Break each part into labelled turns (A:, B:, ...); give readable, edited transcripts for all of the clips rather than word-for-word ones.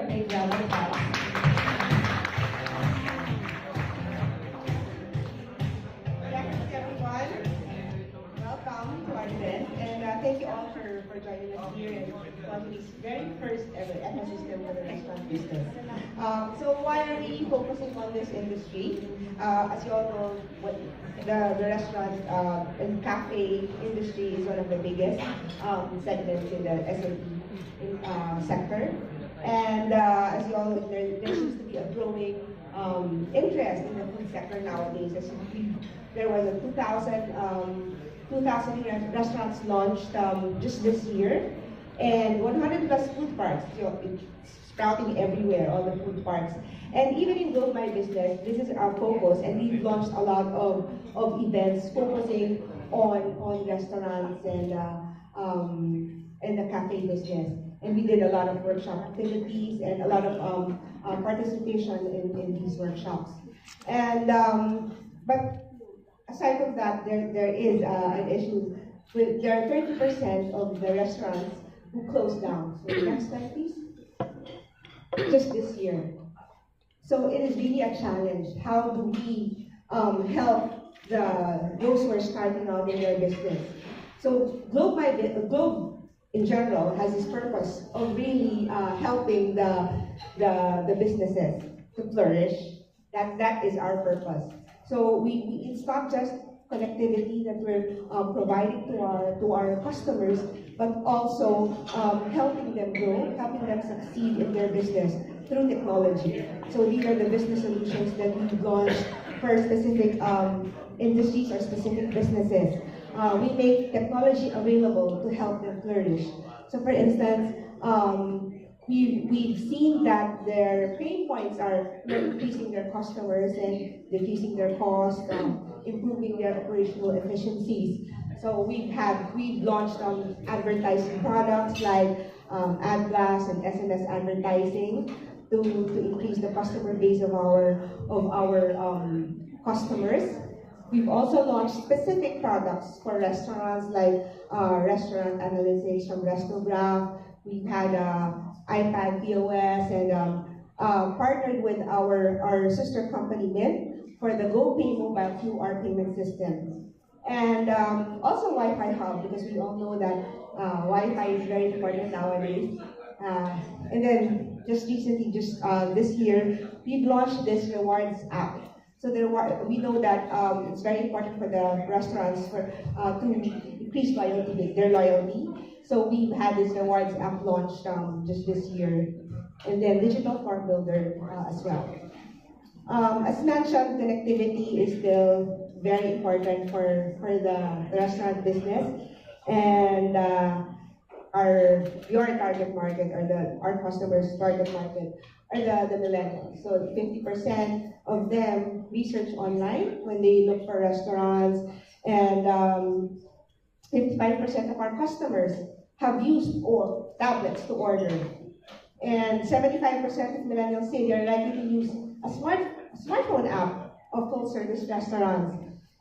A: a big round of applause.
B: Good afternoon, everyone. Welcome to our event, and thank you all for joining us here in Company's very first ever ecosystem for the restaurant business. So why are we focusing on this industry? As you all know, the restaurant and cafe industry is one of the biggest segments in the SME sector. And as you all know, there seems to be a growing interest in the food sector nowadays. There was a 2,000 restaurants launched just this year, and 100 plus food parks, it's sprouting everywhere, all the food parks. And even in Build My Business, this is our focus, and we've launched a lot of events focusing on restaurants and the cafe business. And we did a lot of workshop activities and a lot of participation in these workshops. And but aside from that, there is an issue. There are 30% of the restaurants who closed down. So next slide, please. Just this year. So it is really a challenge. How do we help those who are starting out in their business? So Globe in general has this purpose of really helping the businesses to flourish. That is our purpose. So it's not just connectivity that we're providing to our customers, but also helping them grow, helping them succeed in their business through technology. So these are the business solutions that we've launched for specific industries or specific businesses. We make technology available to help them flourish. So for instance, we've seen that their pain points are increasing their customers and decreasing their costs, improving their operational efficiencies. So we've launched advertising products like AdBlast and SMS advertising to increase the customer base of our customers. We've also launched specific products for restaurants like restaurant analytics from Restograph. We've had iPad POS and partnered with our sister company Mint for the GoPay mobile QR payment system. And also Wi-Fi hub, because we all know that Wi-Fi is very important nowadays. And then just recently, this year, we've launched this rewards app. So we know that it's very important for the restaurants to increase their loyalty. So we've had this rewards app launched just this year, and then digital form builder as well. As mentioned, connectivity is still very important for the restaurant business, and your target market or our customers' target market are the millennials. So 50% of them research online when they look for restaurants, and 55% of our customers have used tablets to order. And 75% of millennials say they're likely to use a smartphone app of full-service restaurants.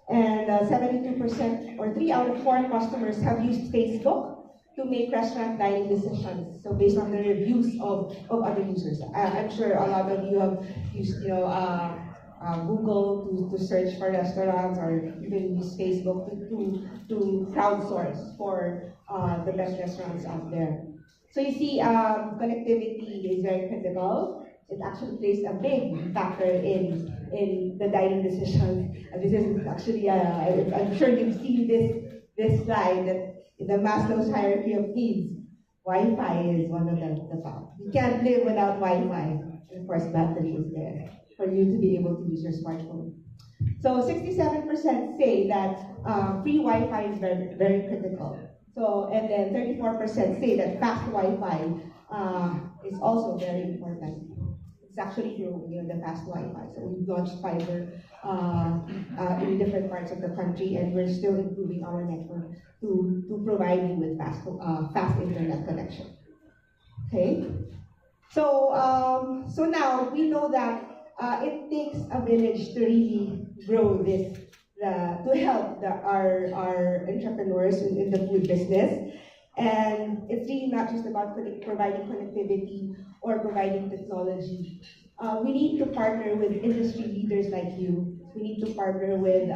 B: And 72%, or 3 out of 4 customers, have used Facebook to make restaurant dining decisions. So based on the reviews of other users. I'm sure a lot of you have used Google to search for restaurants, or even use Facebook to crowdsource for the best restaurants out there. So you see, connectivity is very critical. It actually plays a big factor in the dining decisions. This is actually, I'm sure you've seen this slide, that in the Maslow's hierarchy of needs, Wi-Fi is one of the top. You can't live without Wi-Fi. And of course, battery is there for you to be able to use your smartphone. So 67% say that free Wi-Fi is very, very critical. So, and then 34% say that fast Wi-Fi is also very important. It's actually the fast Wi-Fi. So we've launched fiber in different parts of the country, and we're still improving our network to provide you with fast internet connection. Okay. So now we know that it takes a village to really grow this, to help our entrepreneurs in the food business. And it's really not just about providing connectivity or providing technology. We need to partner with industry leaders like you. We need to partner with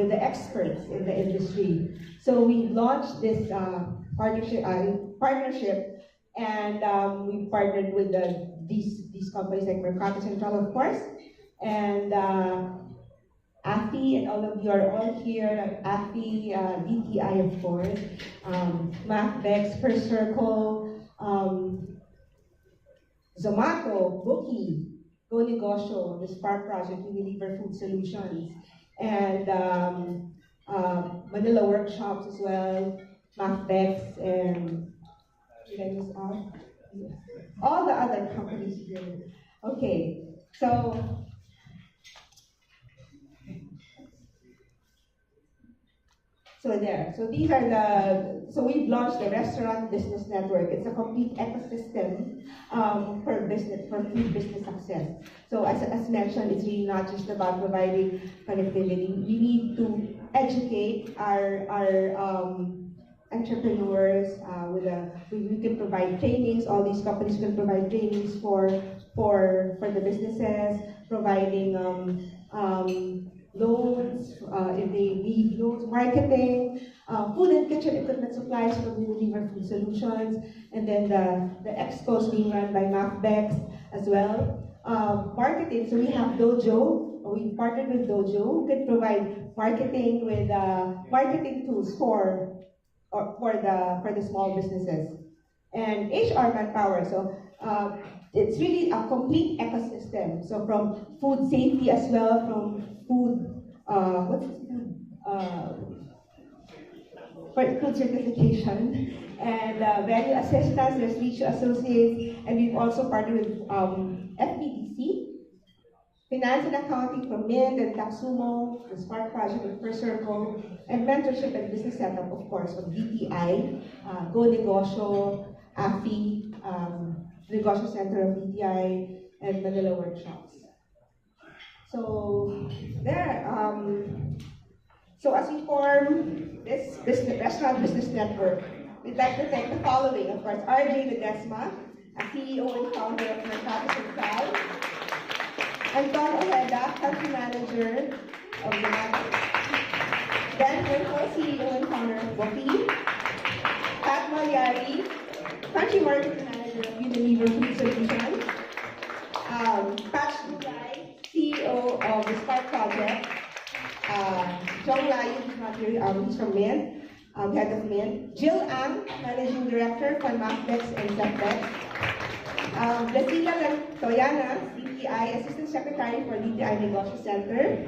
B: the experts in the industry. So we launched this partnership, and we partnered with these companies like Mercato Central, of course, and AFI, and all of you are all here. AFI, DTI, of course, MacBex, Per Circle, Zomato, Bookie, Go Negosyo, the Spark Project, Unilever Food Solutions, and Manila Workshops as well, MacBex, and did I miss out? All the other companies here. Okay, so there. So these are so we've launched the Restaurant Business Network. It's a complete ecosystem for food business success. So as mentioned, it's really not just about providing connectivity. We need to educate our entrepreneurs we can provide trainings. All these companies can provide trainings for the businesses, providing loans, if they need loans, marketing, food and kitchen equipment supplies from Unilever Food Solutions, and then the expos being run by MacBex as well. Marketing, so we have Dojo. We partnered with Dojo, who can provide marketing with marketing tools for the small businesses, and HR manpower. So it's really a complete ecosystem. So from food safety as well, from food food certification, and value assistance. There's Reach Associates, and we've also partnered with FPDC. Finance and accounting from Mint and Taxumo, the Spark Project with Per Circle, and mentorship and business setup, of course, from DTI, Go Negosyo, AFI, Negosyo Center of DTI, and Manila Workshops. So there. So as we form this restaurant business network, we'd like to thank the following, of course, RJ Ledesma, a CEO and founder of Mercato Central. Anton Ojeda, country manager of the market. Dan Wilco, CEO and founder of Bookie. Pat Malyari, country marketing manager of Unilever Food Solutions. Pat Dulay, CEO of the Spark Project. John Layo, he's not here, he's from Mint, head of Mint. Jill Ang, managing director for MacBex and Zenfone. Blasila Toyana, DTI, Assistant Secretary for DTI Negosyo Center.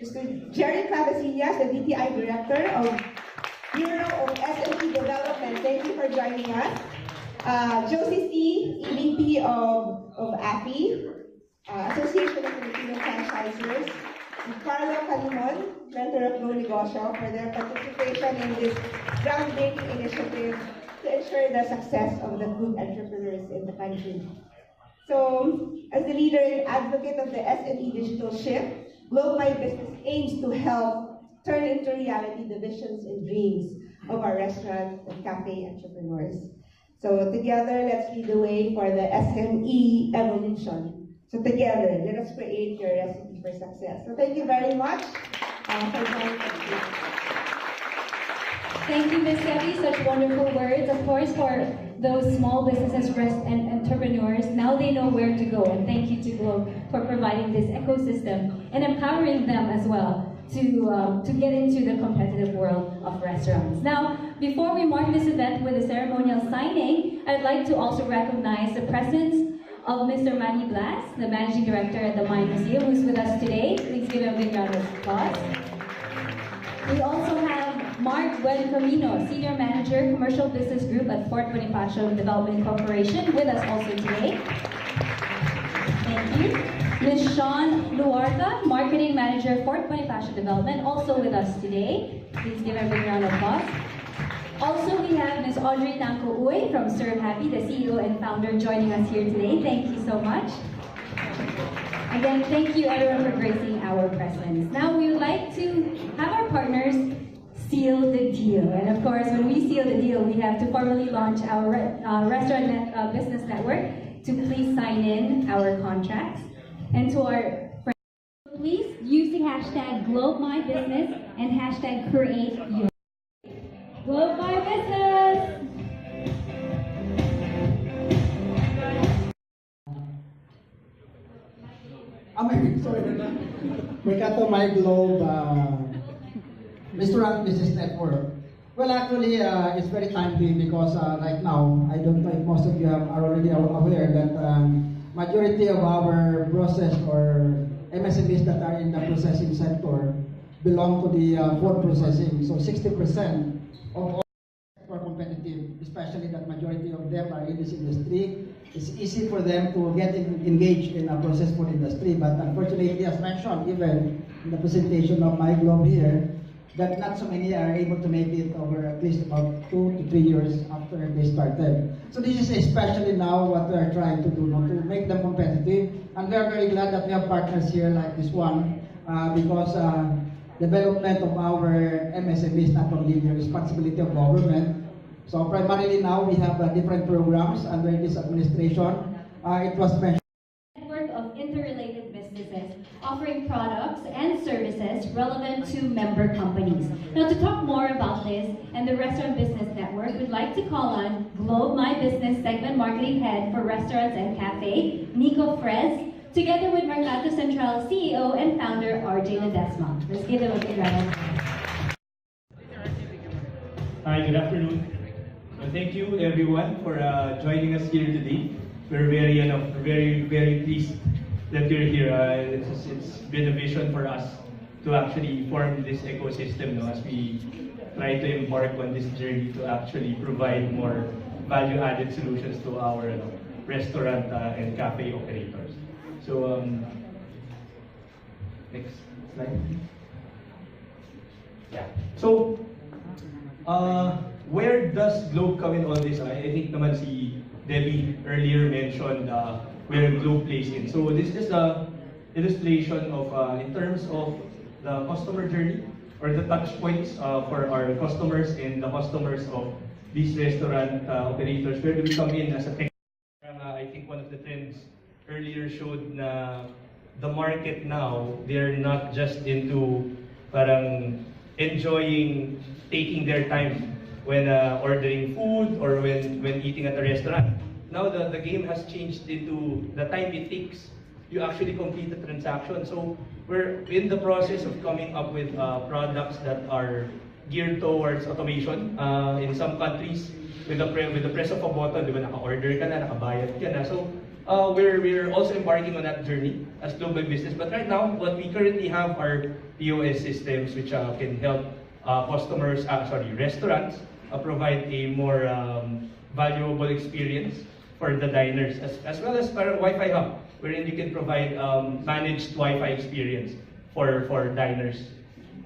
B: Mr. Jerry Clavesillas, the DTI Director of Bureau of SME Development. Thank you for joining us. Josie C, EVP of AFI, Association of Filipino Franchisers. Carlo Calimon, Mentor of Go Negosyo, for their participation in this groundbreaking initiative to ensure the success of the food entrepreneurs in the country. So, as the leader and advocate of the SME digital shift, Globe My Business aims to help turn into reality the visions and dreams of our restaurant and cafe entrepreneurs. So together, let's lead the way for the SME evolution. So together, let us create your recipe for success. So thank you very much for joining us.
A: Thank you, Ms. Debbie. Such wonderful words, of course, for those small businesses and entrepreneurs. Now they know where to go, and thank you to Globe for providing this ecosystem and empowering them as well to get into the competitive world of restaurants. Now, before we mark this event with a ceremonial signing, I'd like to also recognize the presence of Mr. Manny Blas, the Managing Director at the Mine Museum, who's with us today. Please give him a big round of applause. We also have Mark Buencamino, Senior Manager, Commercial Business Group at Fort Bonifacio Development Corporation, with us also today. Thank you. Ms. Sean Luarta, Marketing Manager, Fort Bonifacio Development, also with us today. Please give her a big round of applause. Also, we have Ms. Audrey Tanco Uy from Serve Happy, the CEO and founder, joining us here today. Thank you so much. Again, thank you everyone for gracing our presence. Now we would like to have our partners see deal. And of course, when we seal the deal, we have to formally launch our business network to please sign in our contracts. And to our friends, please use the hashtag #GlobeMyBusiness and hashtag #CreateYours. Globe My Business!
C: Sorry. Mercato My Globe Restaurant Business Network. Well, actually, it's very timely because right now, I don't know if most of you are already aware that majority of our process or MSMEs that are in the processing sector belong to the food processing. So 60% of all are competitive, especially that majority of them are in this industry. It's easy for them to get engaged in a processed food industry, but unfortunately, as mentioned, even in the presentation of My Globe here, that not so many are able to make it over at least about 2 to 3 years after they started. So this is especially now what we are trying to do, to make them competitive. And we are very glad that we have partners here like this one, because development of our MSME is not only the responsibility of government. So primarily now we have different programs under this administration. It was mentioned.
A: Network of interrelated businesses offering products and services relevant to member companies. Now, to talk more about this and the Restaurant Business Network, we'd like to call on Globe My Business Segment Marketing Head for Restaurants and Cafe, Nico Frez, together with Mercato Central CEO and founder, RJ Ledesma. Let's give them a big round of applause.
D: Hi, good afternoon. Thank you everyone for joining us here today. We're very pleased that you're here. It's been a vision for us to actually form this ecosystem as we try to embark on this journey to actually provide more value-added solutions to our restaurant and cafe operators. So, next slide. Yeah. So, where does Globe come in all this? I think naman si Debbie earlier mentioned where Globe plays in. So this is an illustration of, in terms of the customer journey or the touch points for our customers and the customers of these restaurant operators. Where do we come in as a tech? I think one of the trends earlier showed na the market now, they're not just into parang enjoying taking their time when ordering food or when eating at a restaurant. Now the game has changed into the time it takes you actually complete the transaction. So we're in the process of coming up with products that are geared towards automation. In some countries, with the press of a button, di ba, naka-order ka na, nakabayad ka na. So we're also embarking on that journey as global business. But right now, what we currently have are POS systems which can help restaurants provide a more valuable experience for the diners, as well as para Wi-Fi hub, wherein you can provide managed Wi-Fi experience for diners.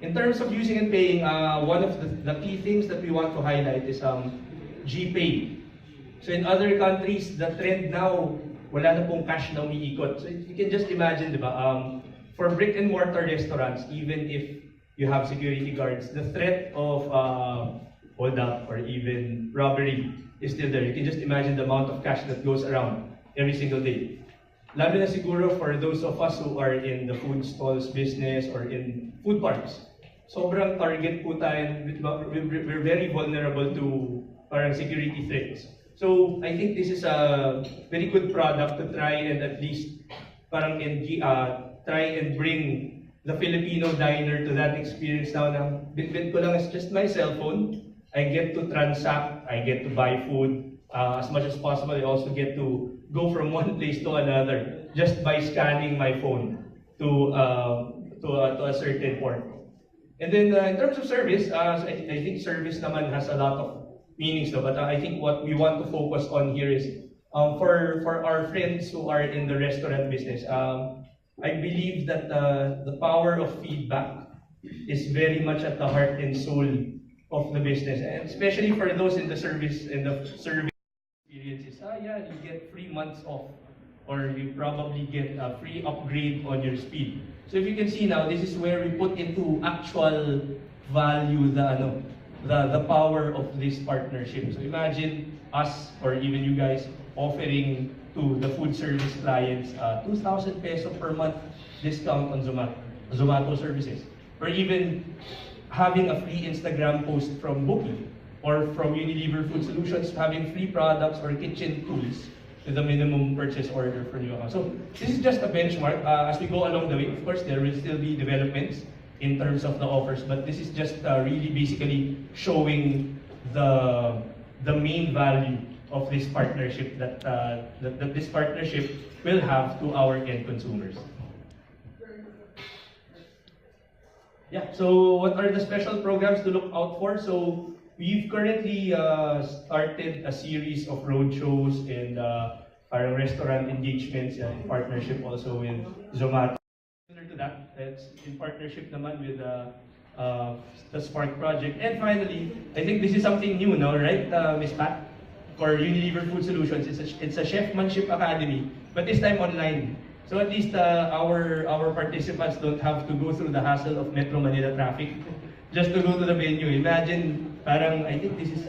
D: In terms of using and paying, one of the key things that we want to highlight is GPay. So in other countries, the trend now, wala na pong cash na umiikot. So you can just imagine, di ba, for brick and mortar restaurants, even if you have security guards, the threat of hold up or even robbery is still there. You can just imagine the amount of cash that goes around every single day. Lalo na siguro for those of us who are in the food stalls business or in food parks. Sobrang target po tayo. We're very vulnerable to parang security threats. So I think this is a very good product to try and at least parang try and bring the Filipino diner to that experience now na bitbit ko lang is just my cell phone. I get to transact, I get to buy food as much as possible. I also get to go from one place to another just by scanning my phone to a certain port. And then in terms of service, I think service naman has a lot of meanings, but I think what we want to focus on here is for our friends who are in the restaurant business. I believe that the power of feedback is very much at the heart and soul of the business, and especially for those in the service experiences. You get 3 months off, or you probably get a free upgrade on your speed. So if you can see now, this is where we put into actual value the power of this partnership. So imagine us, or even you guys, offering to the food service clients 2,000 peso per month discount on Zomato services. Or even having a free Instagram post from Booking or from Unilever Food Solutions, having free products or kitchen tools with a minimum purchase order for new account. So this is just a benchmark. As we go along the way, of course, there will still be developments in terms of the offers, but this is just really basically showing the main value of this partnership that this partnership will have to our end consumers. Yeah, so what are the special programs to look out for? So we've currently started a series of roadshows and parang restaurant engagements in partnership also with Zomato. Similar to that, it's in partnership naman with the Spark project. And finally, I think this is something new now, right, Ms. Pat? For Unilever Food Solutions, it's a chefmanship academy, but this time online. So at least our participants don't have to go through the hassle of Metro Manila traffic just to go to the venue. Imagine, parang, I think this is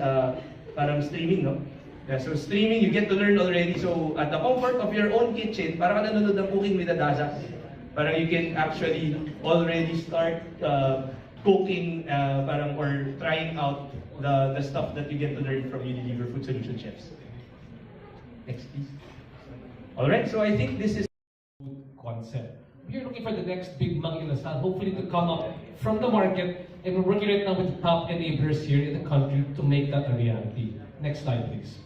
D: parang streaming, no? Yeah, so streaming, you get to learn already. So at the comfort of your own kitchen, parang ka nanonood ng Cooking with the Dazas. Parang you can actually already start cooking parang, or trying out the stuff that you get to learn from Unilever Food Solution chefs. Next, please. All right, so I think this is
E: concept. We are looking for the next big mang inasal, hopefully to come up from the market, and we're working right now with the top enablers here in the country to make that a reality. Next slide, please.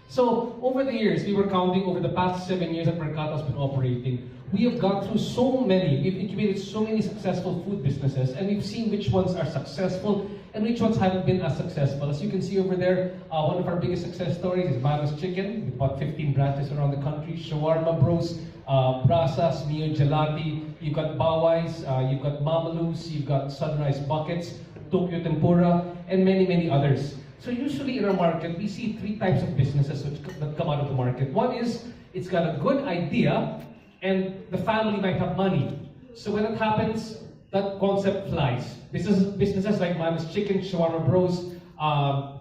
E: So, over the years, we were counting over the past 7 years that Mercato has been operating. We have gone through so many, we've incubated so many successful food businesses, and we've seen which ones are successful and which ones haven't been as successful. As you can see over there, one of our biggest success stories is Mama's Chicken, with about 15 branches around the country. Shawarma Bros, Brasas, Mio Gelati, you've got Bawais, you've got Mamalu's, you've got Sunrise Buckets, Tokyo Tempura, and many, many others. So usually in our market, we see 3 types of businesses that come out of the market. One is, it's got a good idea, and the family might have money. So when that happens, that concept flies. Businesses like Mama's Chicken, Shawarma Bros,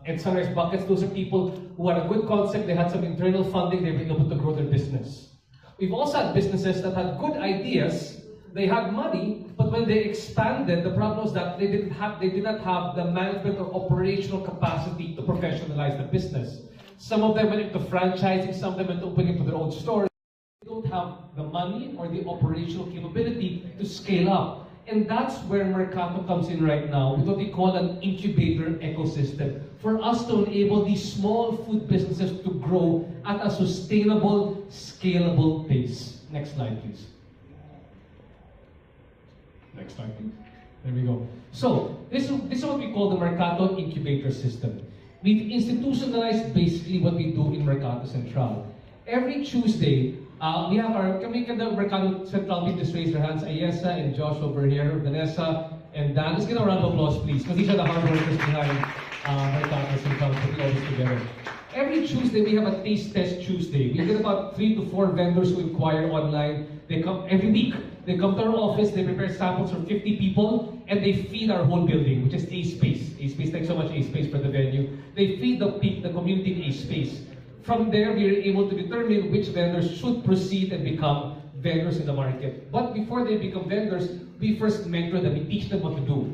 E: and Sunrise Buckets, those are people who had a good concept, they had some internal funding, they were able to grow their business. We've also had businesses that had good ideas, they had money, but when they expanded, the problem was that they did not have the management or operational capacity to professionalize the business. Some of them went into franchising, some of them went opening to their own stores. They don't have the money or the operational capability to scale up. And that's where Mercato comes in right now, with what we call an incubator ecosystem. For us to enable these small food businesses to grow at a sustainable, scalable pace. Next slide, please. Next slide, please. There we go. So, this is what we call the Mercato incubator system. We've institutionalized basically what we do in Mercato Central. Every Tuesday, we have our, can the Mercato Central people just raise their hands? Ayesa and Josh over here, Vanessa and Dan. Let's get a round of applause, please, because these are the hard workers behind Mercato Central, putting all this together. Every Tuesday, we have a taste test Tuesday. We get about 3 to 4 vendors who inquire online. They come every week. They come to our office, they prepare samples for 50 people, and they feed our whole building, which is A-Space. A-Space, thanks so much A-Space for the venue. They feed the community in A-Space. From there, we are able to determine which vendors should proceed and become vendors in the market. But before they become vendors, we first mentor them, we teach them what to do.